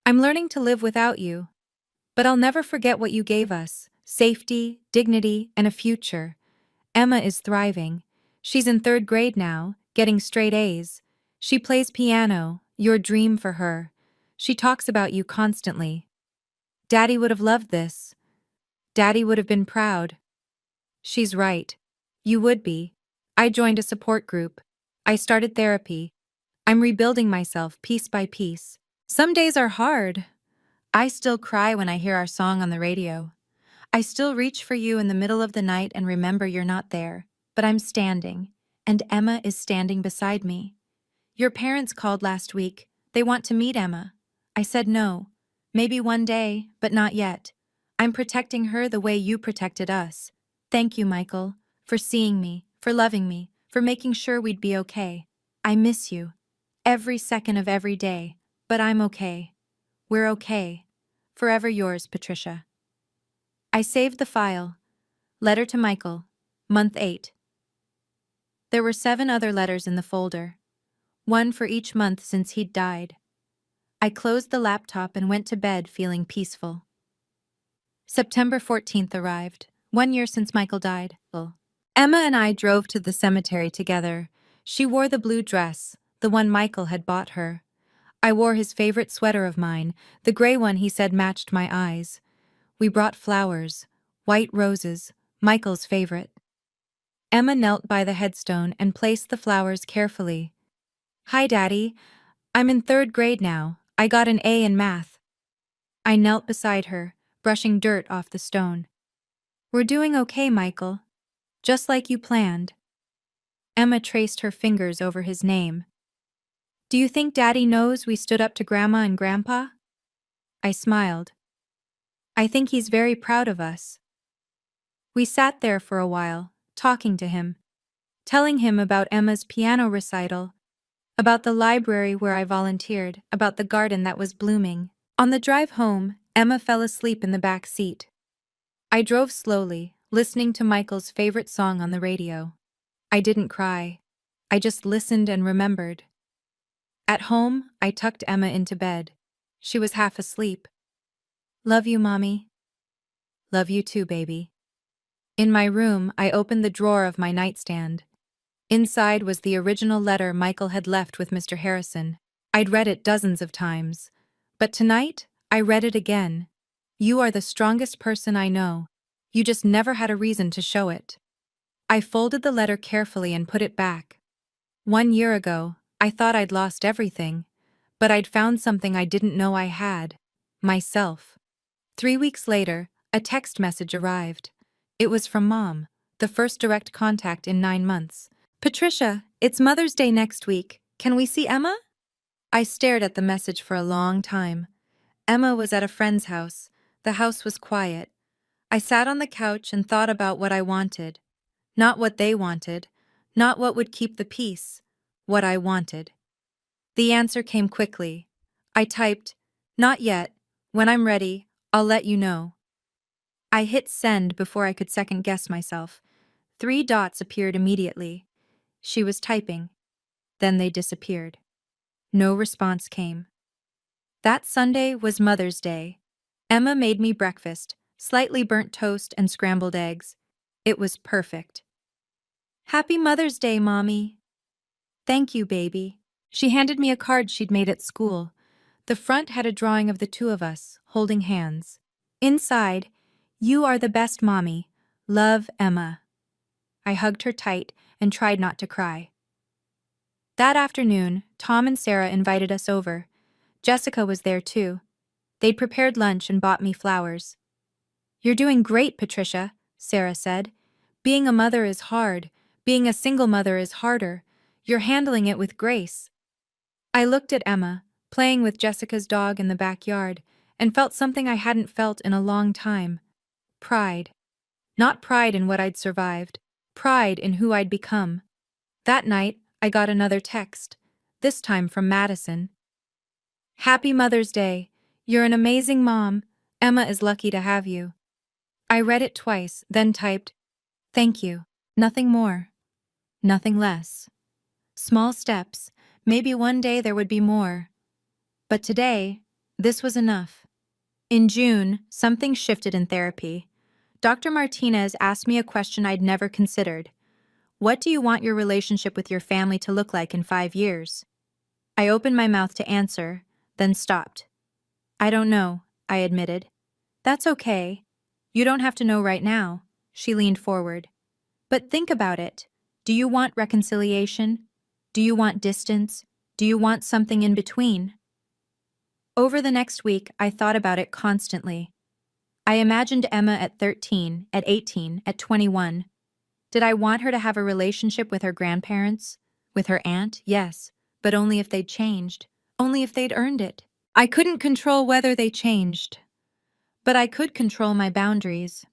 I'm learning to live without you. But I'll never forget what you gave us: safety, dignity, and a future. Emma is thriving. She's in 3rd grade now, getting straight A's. She plays piano, your dream for her. She talks about you constantly. Daddy would have loved this. Daddy would have been proud." She's right. You would be. I joined a support group. I started therapy. I'm rebuilding myself piece by piece. Some days are hard. I still cry when I hear our song on the radio. I still reach for you in the middle of the night and remember you're not there. But I'm standing, and Emma is standing beside me. Your parents called last week. They want to meet Emma. I said no. Maybe one day, but not yet. I'm protecting her the way you protected us. Thank you, Michael, for seeing me, for loving me, for making sure we'd be okay. I miss you. Every second of every day. But I'm okay. We're okay. Forever yours, Patricia. I saved the file. Letter to Michael, month 8. There were 7 other letters in the folder, one for each month since he'd died. I closed the laptop and went to bed feeling peaceful. September 14th arrived, 1 year since Michael died. Emma and I drove to the cemetery together. She wore the blue dress, the one Michael had bought her. I wore his favorite sweater of mine, the gray one he said matched my eyes. We brought flowers, white roses, Michael's favorite. Emma knelt by the headstone and placed the flowers carefully. "Hi, Daddy. I'm in 3rd grade now. I got an A in math." I knelt beside her, brushing dirt off the stone. "We're doing okay, Michael. Just like you planned." Emma traced her fingers over his name. "Do you think Daddy knows we stood up to Grandma and Grandpa?" I smiled. "I think he's very proud of us." We sat there for a while, talking to him, telling him about Emma's piano recital, about the library where I volunteered, about the garden that was blooming. On the drive home, Emma fell asleep in the back seat. I drove slowly, listening to Michael's favorite song on the radio. I didn't cry. I just listened and remembered. At home, I tucked Emma into bed. She was half asleep. Love you, Mommy. Love you too, baby. In my room, I opened the drawer of my nightstand. Inside was the original letter Michael had left with Mr. Harrison. I'd read it dozens of times. But tonight, I read it again. You are the strongest person I know. You just never had a reason to show it. I folded the letter carefully and put it back. 1 year ago, I thought I'd lost everything, but I'd found something I didn't know I had. Myself. 3 weeks later, a text message arrived. It was from Mom, the first direct contact in 9 months. Patricia, it's Mother's Day next week. Can we see Emma? I stared at the message for a long time. Emma was at a friend's house. The house was quiet. I sat on the couch and thought about what I wanted. Not what they wanted. Not what would keep the peace. What I wanted. The answer came quickly. I typed, "Not yet. When I'm ready, I'll let you know." I hit send before I could second-guess myself. 3 dots appeared immediately. She was typing. Then they disappeared. No response came. That Sunday was Mother's Day. Emma made me breakfast, slightly burnt toast and scrambled eggs. It was perfect. Happy Mother's Day, Mommy. Thank you, baby. She handed me a card she'd made at school. The front had a drawing of the two of us, holding hands. Inside, "You are the best, Mommy. Love, Emma." I hugged her tight and tried not to cry. That afternoon, Tom and Sarah invited us over. Jessica was there too. They'd prepared lunch and bought me flowers. "You're doing great, Patricia," Sarah said. "Being a mother is hard. Being a single mother is harder. You're handling it with grace." I looked at Emma, playing with Jessica's dog in the backyard, and felt something I hadn't felt in a long time. Pride. Not pride in what I'd survived. Pride in who I'd become. That night, I got another text, this time from Madison. "Happy Mother's Day. You're an amazing mom. Emma is lucky to have you." I read it twice, then typed, "Thank you. Nothing more. Nothing less. Small steps. Maybe one day there would be more. But today, this was enough." In June, something shifted in therapy. Dr. Martinez asked me a question I'd never considered. "What do you want your relationship with your family to look like in 5 years?" I opened my mouth to answer, then stopped. "I don't know," I admitted. "That's okay. You don't have to know right now." She leaned forward. "But think about it. Do you want reconciliation? Do you want distance? Do you want something in between?" Over the next week, I thought about it constantly. I imagined Emma at 13, at 18, at 21. Did I want her to have a relationship with her grandparents? With her aunt? Yes, but only if they'd changed. Only if they'd earned it. I couldn't control whether they changed, but I could control my boundaries.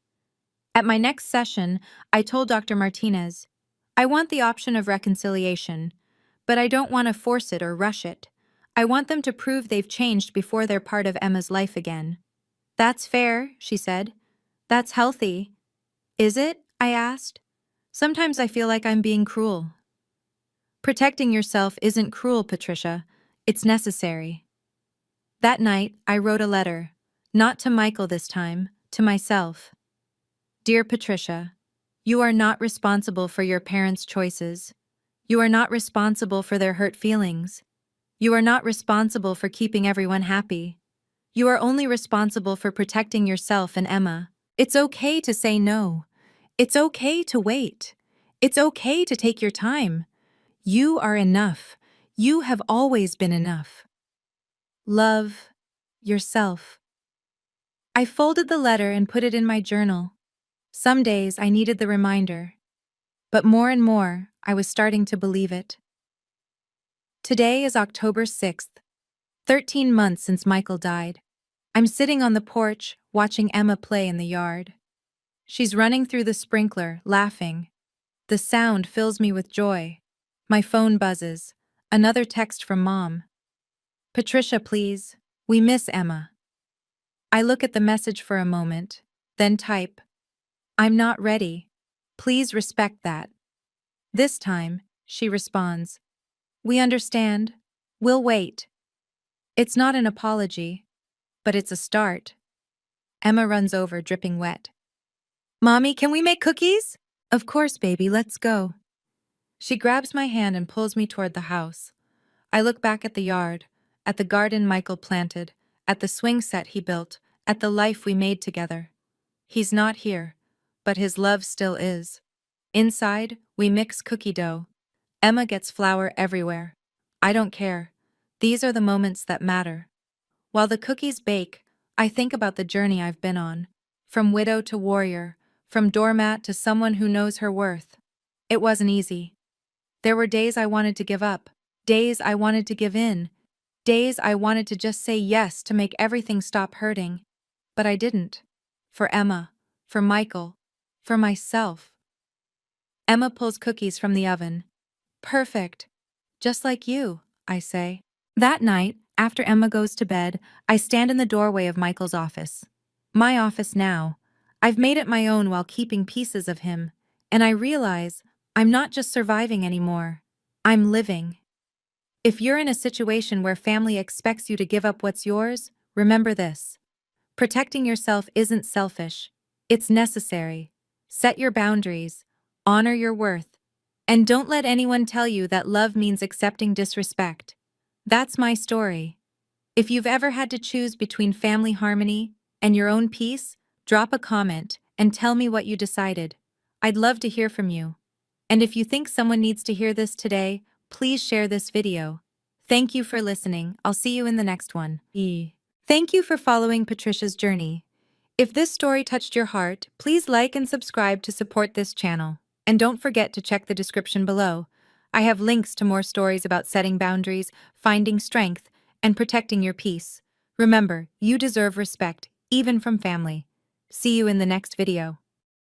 At my next session, I told Dr. Martinez, "I want the option of reconciliation, but I don't want to force it or rush it. I want them to prove they've changed before they're part of Emma's life again." "That's fair," she said. "That's healthy." "Is it?" I asked. "Sometimes I feel like I'm being cruel." Protecting yourself isn't cruel, Patricia. It's necessary. That night, I wrote a letter. Not to Michael this time, to myself. "Dear Patricia, you are not responsible for your parents' choices. You are not responsible for their hurt feelings. You are not responsible for keeping everyone happy. You are only responsible for protecting yourself and Emma. It's okay to say no. It's okay to wait. It's okay to take your time. You are enough. You have always been enough. Love yourself." I folded the letter and put it in my journal. Some days I needed the reminder, but more and more I was starting to believe it. Today is October 6th, 13 months since Michael died. I'm sitting on the porch, watching Emma play in the yard. She's running through the sprinkler, laughing. The sound fills me with joy. My phone buzzes. Another text from Mom. "Patricia, please. We miss Emma." I look at the message for a moment. Then type, "I'm not ready. Please respect that." This time, she responds, "We understand. We'll wait." It's not an apology, but it's a start. Emma runs over, dripping wet. "Mommy, can we make cookies?" "Of course, baby, let's go." She grabs my hand and pulls me toward the house. I look back at the yard, at the garden Michael planted, at the swing set he built, at the life we made together. He's not here, but his love still is. Inside, we mix cookie dough. Emma gets flour everywhere. I don't care. These are the moments that matter. While the cookies bake, I think about the journey I've been on. From widow to warrior, from doormat to someone who knows her worth. It wasn't easy. There were days I wanted to give up, days I wanted to give in, days I wanted to just say yes to make everything stop hurting. But I didn't. For Emma, for Michael, for myself. Emma pulls cookies from the oven. "Perfect. Just like you," I say. That night, after Emma goes to bed, I stand in the doorway of Michael's office. My office now. I've made it my own while keeping pieces of him, and I realize I'm not just surviving anymore. I'm living. If you're in a situation where family expects you to give up what's yours, remember this. Protecting yourself isn't selfish. It's necessary. Set your boundaries. Honor your worth. And don't let anyone tell you that love means accepting disrespect. That's my story. If you've ever had to choose between family harmony and your own peace, drop a comment and tell me what you decided. I'd love to hear from you. And if you think someone needs to hear this today, please share this video. Thank you for listening. I'll see you in the next one. Thank you for following Patricia's journey. If this story touched your heart, please like and subscribe to support this channel. And don't forget to check the description below. I have links to more stories about setting boundaries, finding strength, and protecting your peace. Remember, you deserve respect, even from family. See you in the next video.